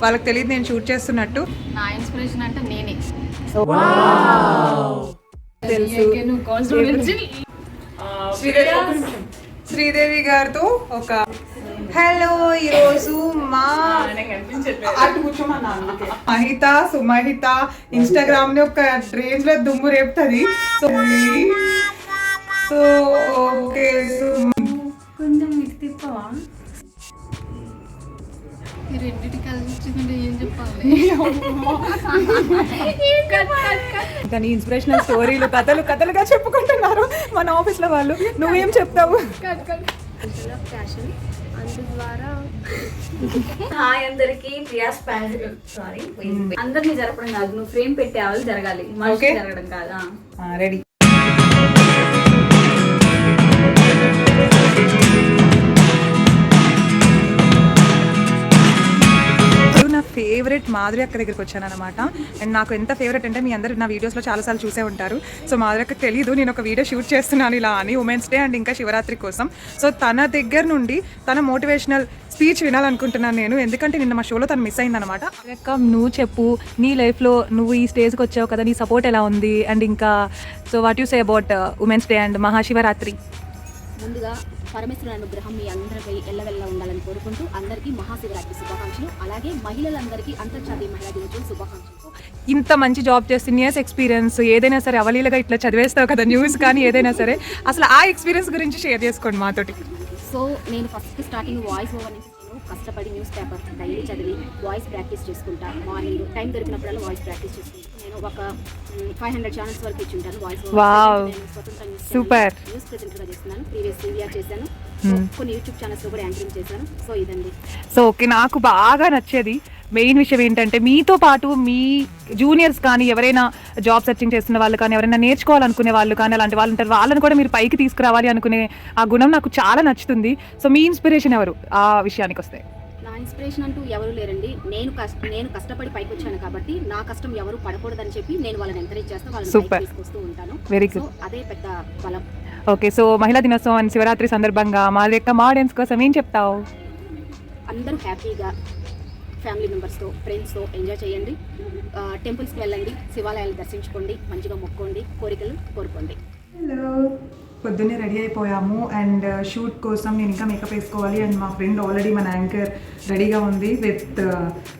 వాళ్ళకి తెలియదు నేను షూట్ చేస్తున్నట్టు. నా ఇన్స్పిరేషన్ అంటే నేనే తెలుసు. శ్రీదేవి గారితో ఒక హలో. ఈరోజు మా మహిత సుమహిత ఇన్స్టాగ్రామ్ ని ఒక రేంజ్ లో దుమ్ము రేపుతుంది. సో ఓకే, కొంచెం ఇటు తిప్పవా? ఈ రెండింటి కలిసి ఏం చెప్పాలి? కానీ ఇన్స్పిరేషనల్ స్టోరీలు కథలుగా చెప్పుకుంటున్నారు మన ఆఫీస్ లో వాళ్ళు. నువ్వేం చెప్తావు? హాయ్ అందరికి, ప్రియాస్ అందరినీ జరపడం కాదు, నువ్వు ఫ్రేమ్ పెట్టే వాళ్ళు జరగాలి, జరగడం కాదా? రెడీ. నా ఫేవరెట్ మాధురి అక్క దగ్గరికి వచ్చాను అనమాట. అండ్ నాకు ఎంత ఫేవరెట్ అంటే మీ అందరు నా వీడియోస్లో చాలాసార్లు చూసే ఉంటారు. సో మాధురి అక్కకి తెలియదు నేను ఒక వీడియో షూట్ చేస్తున్నాను ఇలా అని, ఉమెన్స్ డే అండ్ ఇంకా శివరాత్రి కోసం. సో తన దగ్గర నుండి తన మోటివేషనల్ స్పీచ్ వినాలనుకుంటున్నాను నేను, ఎందుకంటే నిన్న మా షోలో తను మిస్ అయిందనమాట. అక్క నువ్వు చెప్పు, నీ లైఫ్లో నువ్వు ఈ స్టేజ్కి వచ్చావు కదా, నీ సపోర్ట్ ఎలా ఉంది? అండ్ ఇంకా so what you say about women's day and Mahashivratri? ముందుగా పరమేశ్వరుని అనుగ్రహం మీ అందరిపై ఎల్లవెల్ల ఉండాలని కోరుకుంటూ అందరికీ మహాశివరాత్రి శుభాకాంక్షలు, అలాగే మహిళలందరికీ అంతర్జాతీయ మహిళా దినోత్సవం శుభాకాంక్షలు. ఇంత మంచి జాబ్ చేస్తే ఇయర్స్ ఎక్స్పీరియన్స్ ఏదైనా సరే అవలీలగా ఇట్లా చదివేస్తావు కదా న్యూస్ కానీ ఏదైనా సరే, అసలు ఆ ఎక్స్పీరియన్స్ గురించి షేర్ చేసుకోండి మాతోటి. సో నేను ఫస్ట్ స్టార్టింగ్ వాయిస్ ఓవర్ నుంచి కష్టపడి న్యూస్ పేపర్ డైలీ చదివి వాయిస్ ప్రాక్టీస్ చేసుకుంటా. మార్నింగ్ టైం దొరికినప్పుడల్లా వాయిస్ ప్రాక్టీస్ చేసుకుంటాను. నేను ఒక 500 ఛానల్స్ వరకు ఇచ్చి ఉంటాను వాయిస్ ఓవర్. సూపర్. న్యూస్ ప్రెజెంటర్గా చేస్తున్నాను, ప్రీవియస్ టీవీఆర్ చేశాను, కొన్ని యూట్యూబ్ ఛానల్స్లో కూడా యాంకరింగ్ చేశాను. సో ఇదండి. సో ఓకే, నాకు బాగా నచ్చేది మెయిన్ విషయం ఏంటంటే మీతో పాటు మీ జూనియర్స్ కానీ ఎవరైనా జాబ్ సెర్చింగ్ చేస్తున్న వాళ్ళు కానీ ఎవరైనా నేర్చుకోవాలనుకునే వాళ్ళు కానీ అలాంటి వాళ్ళు ఉంటారు, వాళ్ళని కూడా మీరు పైకి తీసుకురావాలి అనుకునే ఆ గుణం నాకు చాలా నచ్చుతుంది. సో మీ ఇన్స్పిరేషన్ ఎవరు ఆ విషయానికి వస్తే? నా ఇన్స్పిరేషన్ అంటూ ఎవరు లేరండి. నేను కష్టపడి పైకి వచ్చాను కాబట్టి నా కష్టం ఎవరు పడకూడదని చెప్పి నేను వాళ్ళని ఎంకరేజ్ చేస్తాను, వాళ్ళని తీసుకొస్తూ ఉంటాను. Very good. అదే పెద్ద బలం. ఓకే, సో మహిళా దినోత్సవం అండ్ శివరాత్రి సందర్భంగా మా ఆడియన్స్ కోసం ఏం చెప్తావు? అందరూ హ్యాపీగా ఫ్యామిలీ మెంబర్స్తో ఫ్రెండ్స్తో ఎంజాయ్ చేయండి, టెంపుల్స్కి వెళ్ళండి, శివాలయాలు దర్శించుకోండి, మంచిగా మొక్కోండి, కోరికలు కోరుకోండి. హలో, పొద్దున్నే రెడీ అయిపోయాము అండ్ షూట్ కోసం నేను ఇంకా మేకప్ వేసుకోవాలి. అండ్ మా ఫ్రెండ్ ఆల్రెడీ మన యాంకర్ రెడీగా ఉంది విత్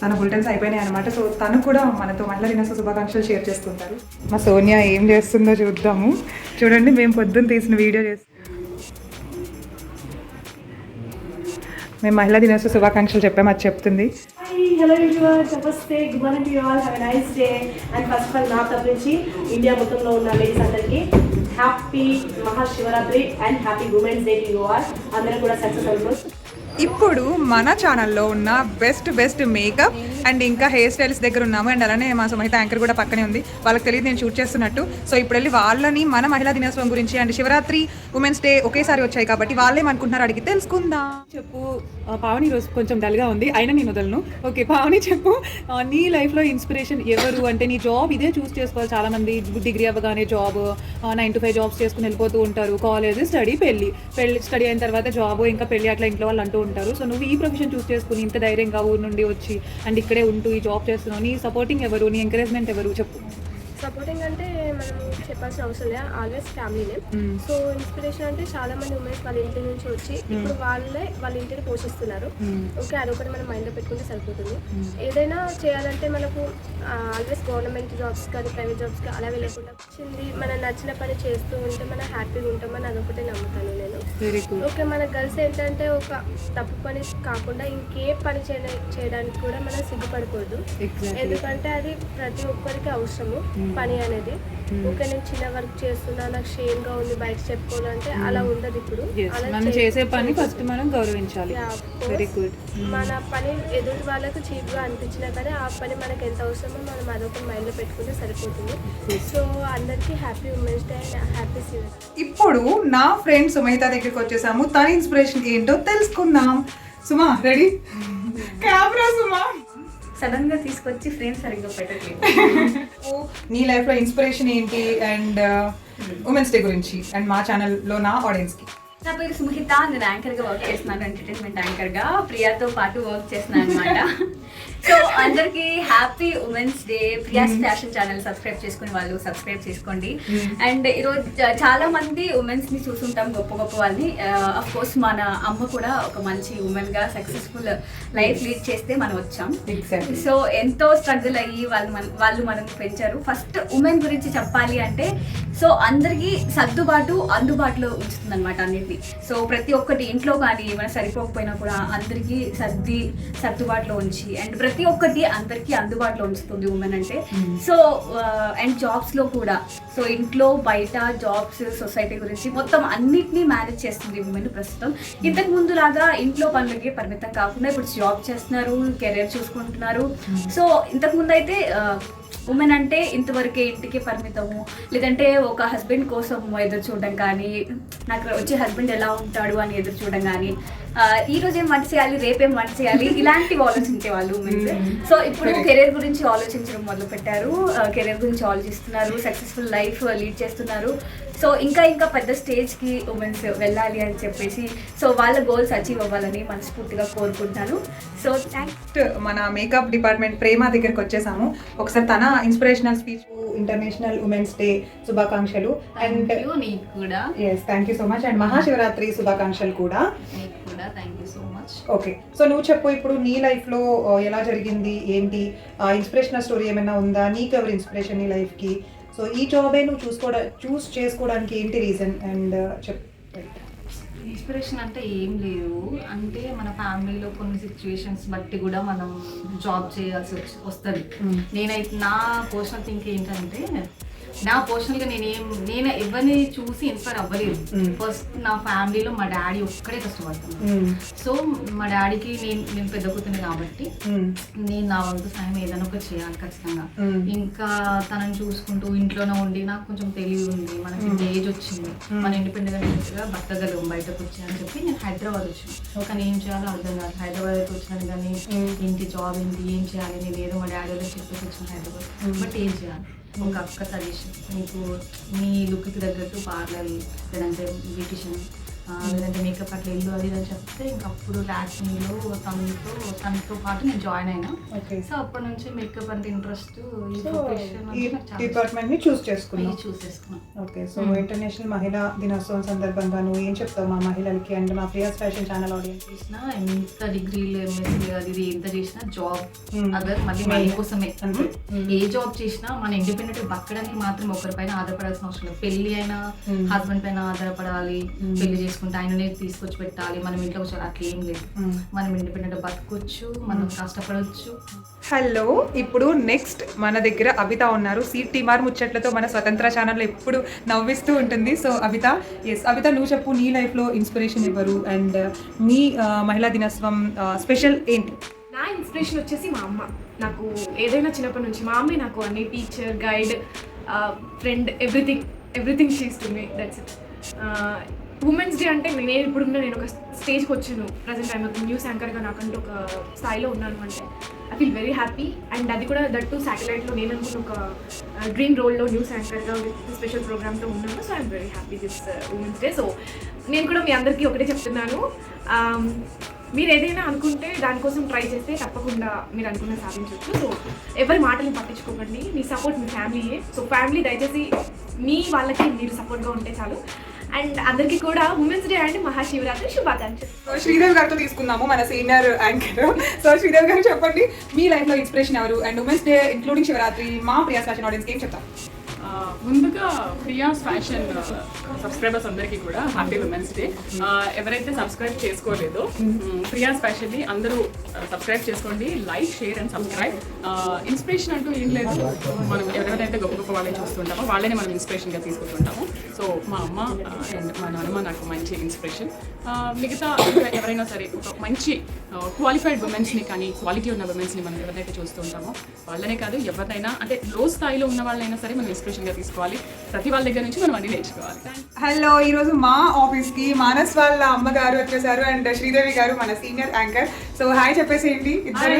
తన బులెటిన్స్ అయిపోయినాయి అనమాట. సో తను కూడా మనతో మహిళా దినోత్సవ శుభాకాంక్షలు షేర్ చేసుకుంటారు. మా సోనియా ఏం చేస్తుందో చూద్దాము. చూడండి, మేము పొద్దున్న తీసిన వీడియో మేము మహిళా దినోత్సవ శుభాకాంక్షలు చెప్పాము, అది చెప్తుంది. హలో ఎవ్రీవన్, నమస్తే, good morning to you all, have a nice day. And first of all నా తరఫు నుంచి ఇండియా మొత్తంలో ఉన్న లేడీస్ అందరికీ happy Mahashivratri and happy women's day to you all. అందరూ కూడా సక్సెస్ అవుతుంది. ఇప్పుడు మన ఛానల్లో ఉన్న బెస్ట్ మేకప్ అండ్ ఇంకా హెయిర్ స్టైల్స్ దగ్గర ఉన్నాము. అండ్ అలానే మా సుమహిత యాంకర్ కూడా పక్కనే ఉంది, వాళ్ళకి తెలియదు నేను షూట్ చేస్తున్నట్టు. సో ఇప్పుడు వెళ్ళి వాళ్ళని మన మహిళా దినోత్సవం గురించి అండ్ శివరాత్రి ఉమెన్స్ డే ఒకేసారి వచ్చాయి కాబట్టి వాళ్ళేమనుకుంటున్నారు అడిగి తెలుసుకుందాం. చెప్పు పావని, రోజు కొంచెం డల్గా ఉంది అయినా నేను వదలను. ఓకే పావని, చెప్పు నీ లైఫ్లో ఇన్స్పిరేషన్ ఎవరు? అంటే నీ జాబ్ ఇదే చూస్ చేసుకోవాలి, చాలామంది డిగ్రీ అవ్వగానే జాబ్ 9 to 5 జాబ్స్ చేసుకుని వెళ్ళిపోతూ ఉంటారు. కాలేజ్ స్టడీ, పెళ్ళి స్టడీ అయిన తర్వాత జాబ్, ఇంకా పెళ్ళి, అట్లా ఇంట్లో వాళ్ళు అంటూ ఉంటారు. సో నువ్వు ఈ ప్రొఫెషన్ చూస్ చేసుకుని ఇంత ధైర్యంగా ఊరు నుండి వచ్చి అండ్ ఇక్కడే ఉంటూ ఈ జాబ్ చేస్తున్నావు, నీ సపోర్టింగ్ ఎవరు, నీ ఎంకరేజ్మెంట్ ఎవరు చెప్పు. సపోర్టింగ్ అంటే మనం చెప్పాల్సిన అవసరం లేదు, ఆల్వేస్ ఫ్యామిలీనే. సో ఇన్స్పిరేషన్ అంటే చాలా మంది ఉమెన్స్ వాళ్ళ ఇంటి నుంచి వచ్చి ఇప్పుడు వాళ్ళ ఇంటిని పోషిస్తున్నారు. ఓకే, అదొకటి మనం మైండ్లో పెట్టుకుంటే సరిపోతుంది. ఏదైనా చేయాలంటే మనకు ఆల్వేస్ గవర్నమెంట్ జాబ్స్ కానీ ప్రైవేట్ జాబ్స్ కానీ అలా వెళ్ళకుండా వచ్చింది మనం నచ్చిన పని చేస్తూ ఉంటే మనం హ్యాపీగా ఉంటామని అదొకటే నమ్ముతాను నేను. ఓకే, మన గర్ల్స్ ఏంటంటే ఒక తప్పు పని కాకుండా ఇంకే పని చేయడానికి కూడా మనం సిగ్గుపడకూడదు, ఎందుకంటే అది ప్రతి ఒక్కరికి అవసరము పని అనేది. ఓకే, నేను చిన్న వర్క్ చేస్తున్నా, నాకు షేమ్ గా ఉంది బయట చెప్పుకోవాలంటే అలా ఉండదు. ఇప్పుడు మనం చేసే పని ఫస్ట్ మనం గౌరవించాలి. Very good. మన పని ఎదుటి వాళ్ళకు చీప్ గా అనిపించినా కానీ ఆ పని మనకి ఎంత అవసరమో మనం అదొక మైండ్ లో పెట్టుకుంటే సరిపోతుంది. సో అందరికి happy women's day and happy Shivaratri. ఇప్పుడు నా ఫ్రెండ్ సుమహిత దగ్గరికి వచ్చేసాము, తన ఇన్స్పిరేషన్ ఏంటో తెలుసుకుందాం. సుమా రెడీ? కెమెరా సుమా. సడన్ గా తీసుకొచ్చి ఫ్రేమ్ సరిగ్గా పెట్టట్లేదు. నీ లైఫ్ లో ఇన్స్పిరేషన్ ఏంటి అండ్ ఉమెన్స్ డే గురించి అండ్ మా ఛానల్లో నా ఆడియన్స్ కి? నా పేరు సుమహిత, నేను యాంకర్ గా వర్క్ చేస్తున్నాను, ఎంటర్టైన్మెంట్ యాంకర్ గా ప్రియాతో పాటు వర్క్ చేస్తున్నాను అనమాట. సో అందరికి happy women's day. Priya's fashion channel subscribe చేసుకుని వాళ్ళు సబ్స్క్రైబ్ చేసుకోండి. అండ్ ఈరోజు చాలా మంది ఉమెన్స్ ని చూసుంటాం, గొప్ప గొప్ప వాళ్ళని. అఫ్ కోర్స్ మన అమ్మ కూడా ఒక మంచి ఉమెన్ గా సక్సెస్ఫుల్ లైఫ్ లీడ్ చేస్తే మనం వచ్చాం. సో ఎంతో స్ట్రగుల్ అయ్యి వాళ్ళు మనం పెంచారు. ఫస్ట్ ఉమెన్ గురించి చెప్పాలి అంటే సో అందరికి అందుబాటులో ఉంచుతుంది అనమాట అన్నిటిని. సో ప్రతి ఒక్కటి ఇంట్లో కానీ ఏమైనా సరిపోకపోయినా కూడా అందరికీ సర్దుబాటులో ఉంచి అండ్ ప్రతి ఒక్కటి అందరికీ అందుబాటులో ఉంచుతుంది ఉమెన్ అంటే. సో అండ్ జాబ్స్ లో కూడా సో ఇంట్లో బయట జాబ్స్ సొసైటీ గురించి మొత్తం అన్నిటినీ మేనేజ్ చేస్తుంది ఉమెన్ ప్రస్తుతం. ఇంతకు ముందు లాగా ఇంట్లో పనులకి పరిమితం కాకుండా ఇప్పుడు జాబ్ చేస్తున్నారు, కెరీర్ చూసుకుంటున్నారు. సో ఇంతకు ముందు అయితే ఉమెన్ అంటే ఇంతవరకే ఇంటికి పరిమితము, లేదంటే ఒక హస్బెండ్ కోసం ఎదురు చూడడం కానీ, నాకు వచ్చే హస్బెండ్ ఎలా ఉంటాడు అని ఎదురు చూడడం కానీ, ఈ రోజు ఏం వంట చేయాలి, రేపేం వంట చేయాలి, ఇలాంటివి ఆలోచించే వాళ్ళు ఉమెన్స్. సో ఇప్పుడు కెరీర్ గురించి ఆలోచించడం మొదలు పెట్టారు, కెరీర్ గురించి ఆలోచిస్తున్నారు, సక్సెస్ఫుల్ లైఫ్ లీడ్ చేస్తున్నారు. సో ఇంకా పెద్ద స్టేజ్కి ఉమెన్స్ వెళ్ళాలి అని చెప్పేసి సో వాళ్ళ గోల్స్ అచీవ్ అవ్వాలని మనస్ఫూర్తిగా కోరుకుంటున్నాను. సో నెక్స్ట్ మన మేకప్ డిపార్ట్మెంట్ ప్రేమ దగ్గరికి వచ్చేసాము. ఒకసారి తన inspirational speech. International women's day శుభాకాంక్షలు. అండ్ నీకు కూడా thank you so much. And Mahashivratri శుభాకాంక్షలు కూడా. Thank you so much. Okay, so నువ్వు చెప్పు, ఇప్పుడు నీ లైఫ్లో ఎలా జరిగింది, ఏంటి ఇన్స్పిరేషనల్ స్టోరీ ఏమైనా ఉందా, నీకు ఎవరు ఇన్స్పిరేషన్ నీ లైఫ్కి? సో ఈ జాబే నువ్వు చూస్ చేసుకోవడానికి ఏంటి రీజన్ అండ్ చెప్పు. ఇన్స్పిరేషన్ అంటే ఏం లేదు, అంటే మన ఫ్యామిలీలో కొన్ని సిచ్యువేషన్స్ బట్టి కూడా మనం జాబ్ చేయాల్సి వస్తుంది. నేనైతే నా పర్సనల్ థింక్ ఏంటంటే, నా పర్సనల్గా నేను ఎవరిని చూసి ఇన్స్పైర్ అవ్వలేదు. ఫస్ట్ నా ఫ్యామిలీలో మా డాడీ ఒక్కడే కష్టపడుతున్నాను. సో మా డాడీకి నేను పెద్ద కూతురు కాబట్టి నేను నా వంతు సాయం ఏదైనా ఒకటి చేయాలి ఖచ్చితంగా. ఇంకా తనని చూసుకుంటూ ఇంట్లోనే ఉండి నాకు కొంచెం తెలివి ఉంది, మనకి ఏజ్ వచ్చింది, మన ఇండిపెండెంట్గా బతకగలం బయటకు వచ్చి అని చెప్పి నేను హైదరాబాద్ వచ్చాను. కానీ ఏం చేయాలో అర్థం కాదు. హైదరాబాద్కి వచ్చినాను కానీ ఏంటి జాబ్ ఏంటి ఏం చేయాలి, నేను ఏదో మా డాడీ వాళ్ళకి చెప్పేసి వచ్చిన హైదరాబాద్. బట్ ఏం చేయాలి, ఒక అక్క సజెషన్, నీకు నీ లుక్కి తగ్గట్టు పార్లర్ లేదంటే బ్యూటిషియన్ లేదంటే మేకప్ అట్లా ఇల్లు అది అని చెప్తే ఇంకప్పుడు లాక్మీలో తనతో పాటు నేను జాయిన్ అయినా. సో అప్పటి నుంచి మేకప్ అంటే ఇంట్రెస్ట్, ఈ డిపార్ట్మెంట్ ని చూస్ చేసుకున్నాను. ఓకే, సో ఇంటర్నేషనల్ మహిళా దినోత్సవం సందర్భంగా నువ్వు ఏం చెప్తావు మా మహిళలకి అండ్ మా ప్రియాస్ ఫ్యాషన్ ఛానల్ ఆడియన్స్? చేసినా ఎంత డిగ్రీలు ఎంఎస్సీ అది ఇది ఎంత చేసినా జాబ్ అదర్ మళ్ళీ మనీ కోసమే. ఏ జాబ్ చేసినా మన ఇండిపెండెంట్ బతకడానికి మాత్రం ఒకరిపైన ఆధారపడాల్సిన అవసరం లేదు. పెళ్లి అయినా హస్బెండ్ పైన ఆధారపడాలి, పెళ్లి చేసుకుంటే ఆయననే తీసుకొచ్చి పెట్టాలి, మనం ఇంట్లో వచ్చి అట్లా ఏం లేదు. మనం ఇండిపెండెంట్ బతకొచ్చు, మనం కష్టపడవచ్చు. హలో, ఇప్పుడు నెక్స్ట్ మన దగ్గర అబిత ఉన్నారు. సిటీమార్ ముచ్చట్లతో మన స్వతంత్ర ఛానల్లో ఎప్పుడు నవ్విస్తూ ఉంటుంది. సో అబిత, అబిత నువ్వు చెప్పు, నీ లైఫ్లో ఇన్స్పిరేషన్ ఎవరు అండ్ మీ మహిళా దినోత్సవం స్పెషల్ ఏంటి? నా ఇన్స్పిరేషన్ వచ్చేసి మా అమ్మ. నాకు ఏదైనా చిన్నప్పటి నుంచి మా అమ్మే నాకు అన్ని teacher, guide, friend, everything she's to me. That's it. Women's day అంటే నేను ఒక స్టేజ్కి వచ్చాను. ప్రజెంట్ టైం న్యూస్ యాంకర్గా నాకంటూ ఒక స్థాయిలో ఉన్నాను అంటే I feel very happy. And అది కూడా దట్టు శాటిలైట్లో నేను అనుకున్న ఒక డ్రీమ్ రోల్లో న్యూస్ యాంకర్గా విత్ స్పెషల్ ప్రోగ్రామ్తో ఉన్నాను. So I'm very happy this women's day. So నేను కూడా మీ అందరికీ ఒకటే చెప్తున్నాను, మీరు ఏదైనా అనుకుంటే దానికోసం ట్రై చేస్తే తప్పకుండా మీరు అనుకున్న సాధించవచ్చు. సో ఎవరి మాటలు పట్టించుకోకండి, మీ సపోర్ట్ మీ ఫ్యామిలీయే. సో ఫ్యామిలీ దయచేసి మీ వాళ్ళకి మీరు సపోర్ట్గా ఉంటే చాలు. అండ్ అందరికీ కూడా ఉమెన్స్ డే అండ్ మహాశివరాత్రి శుభాకాంక్షలు. సో శ్రీదేవి గారితో తీసుకుందాము, మన సీనియర్ యాంకర్. సో శ్రీదేవి గారు చెప్పండి, మీ లైఫ్లో ఇన్స్పిరేషన్ ఎవరు and women's day including Shivaratri మా ప్రియాస్ ఫ్యాషన్ ఆడియన్స్కి ఏం చెప్తాం? ముందుగా ప్రియాస్ ఫ్యాషన్ సబ్స్క్రైబర్స్ అందరికీ కూడా హ్యాపీ ఉమెన్స్ డే. ఎవరైతే సబ్స్క్రైబ్ చేసుకోలేదో ప్రియాస్ ఫ్యాషన్ని అందరూ సబ్స్క్రైబ్ చేసుకోండి, like, share and subscribe. Inspiration అంటూ ఏం లేదు, మనం ఎవరైతే గొప్ప గొప్ప వాళ్ళని చూస్తుంటామో వాళ్ళని మనం ఇన్స్పిరేషన్గా తీసుకుంటుంటాము. సో మా అమ్మ అండ్ మా నాన్నమ్మ నాకు మంచి ఇన్స్పిరేషన్. మిగతా ఎవరైనా సరే ఒక మంచి క్వాలిఫైడ్ ఉమెన్స్ని కానీ క్వాలిటీ ఉన్న ఉమెన్స్ని మనం ఎవరైతే చూస్తూ ఉంటామో వాళ్ళనే కాదు, ఎవరినైనా అంటే లో స్థాయిలో ఉన్న వాళ్ళైనా సరే మనం ఇన్స్పిరేషన్గా తీసుకోవాలి. ప్రతి వాళ్ళ దగ్గర నుంచి మనం అన్ని నేర్చుకోవాలి. హలో, ఈరోజు మా ఆఫీస్కి మానస్ వాళ్ళ అమ్మగారు వచ్చేసారు అండ్ శ్రీదేవి గారు మన సీనియర్ యాంకర్. సో హాయ్ చెప్పేసి ఏంటి ఇద్దరు?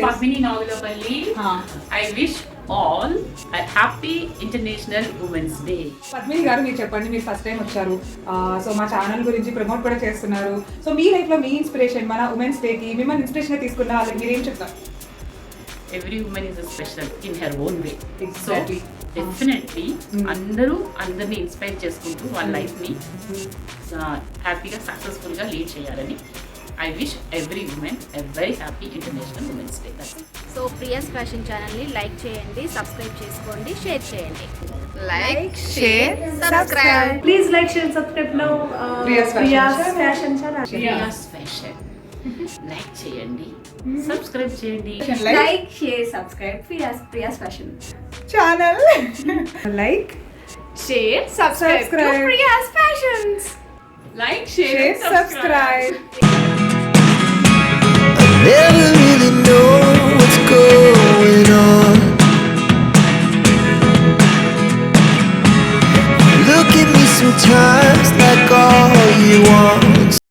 Padmini Nagulapalli. I wish all a happy International Women's Day. Padmini గారు మీరు చెప్పండి, మీరు ఫస్ట్ టైం వచ్చారు, సో మా ఛానల్ గురించి ప్రమోట్ కూడా చేస్తున్నారు. సో మీ లైఫ్లో మీ ఇన్స్పిరేషన్, మన ఉమెన్స్ డేకి మిమ్మల్ని ఇన్స్పిరేషన్గా తీసుకున్న వాళ్ళకి మీరు ఏం చెప్తారు? Every woman is special in her own way. Exactly. So definitely అందరిని ఇన్స్పైర్ చేసుకుంటూ వాళ్ళ లైఫ్ని హ్యాపీగా సక్సెస్ఫుల్గా లీడ్ చేయాలని I wish every women a very happy international women's day. So Priya's fashion ఛానల్ని లైక్ చేయండి, సబ్స్క్రైబ్ చేసుకోండి, షేర్ చేయండి. Like, share, subscribe. Please like, share, and subscribe now. Priya's Fashion Channel. Priya's fashion like చేయండి, సబ్స్క్రైబ్ చేయండి. Like share subscribe Priya's fashion channel like, share subscribe Subscribe. Priya's fashions. Like, share, share, subscribe. Subscribe.